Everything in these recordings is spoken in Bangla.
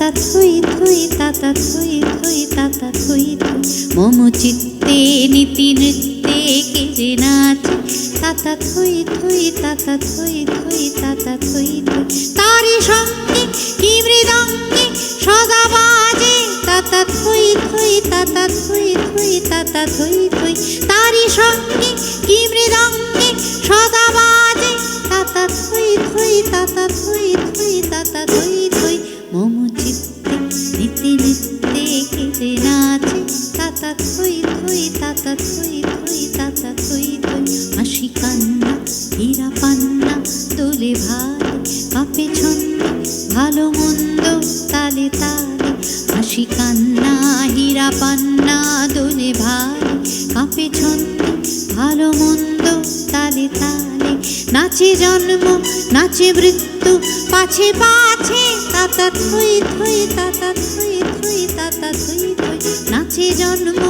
তাতা থুই থুই তাতা থুই থুই তাতা থুই থুই। মম চিত্তে নীতি নৃত্যে কে যে নাচে, তাতা থুই থুই তাতা থুই থুই তাতা থুই থুই। তারি সঙ্গে কি মৃদঙ্গে সদা বাজে, তাতা থুই থুই তাতা থুই থুই তাতা থুই থুই। তারি সঙ্গে কি মৃদঙ্গে সদা বাজে, তাতা থুই থুই তাতা থুই থুই তাতা থুই থুই। মম চিত্তে নীতি নৃত্যে কে যে নাচে, তাতা থুই থুই তাতা থুই থুই তাতা থুই থুই। হাসি কান্না হীরা পান্না দোলে ভালে, কাঁপে ছন্দ ভালো মন্দ তালে তালে। হাসি কান্না হীরা পান্না দোলে ভালে, কাঁপে ছন্দ ভালো মন্দ তালে তালে। নাচে জন্ম নাচে মৃত্যু পাছে পাছে, তাতা থুই থুই তাতা থুই থুই তাতা থুই থুই। নাচে জন্ম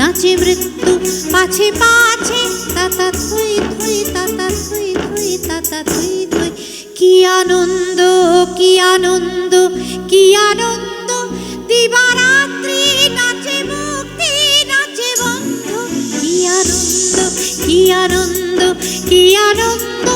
নাচে মৃত্যু পাছে পাছে, তাতা থুই থুই তাতা থুই থুই তাতা থুই থুই। কি আনন্দ কি আনন্দ কি আনন্দ, দিবারাত্রি নাচে মুক্তি নাচে বন্ধ। কি আনন্দ কি আনন্দ কি আনন্দ,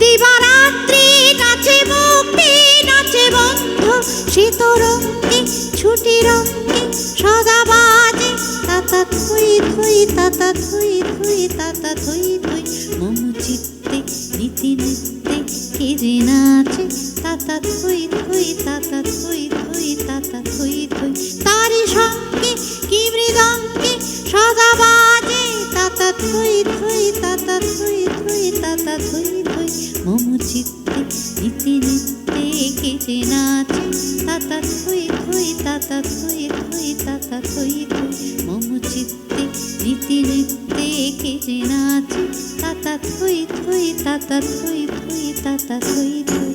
দিবারাত্রি নাচে মুক্তি নাচে বন্ধ। শীতরঙ্গে ছুটি রঙ্গে সদা বাজে, তাতা থুই থুই তাতা থুই থুই তাতা থুই থুই। মম চিত্তে নীতি নৃত্যে কে যে নাচে, তাতা থুই থুই তাতা থুই থুই তাতা থুই থুই। তারি সঙ্গে কি মৃদঙ্গে সদা বাজে, তাতা থুই থুই তাতা থুই থুই তাতা থুই থুই। মম চিত্তে নীতি নৃত্যে কে যে নাচে, তাতা থুই থুই তাতা থুই থুই তাতা থুই থুই। মম চিত্তে নীতি নৃত্যে কে যে নাচে, তাতা থুই থুই তাতা থুই থুই তাতা থুই থুই।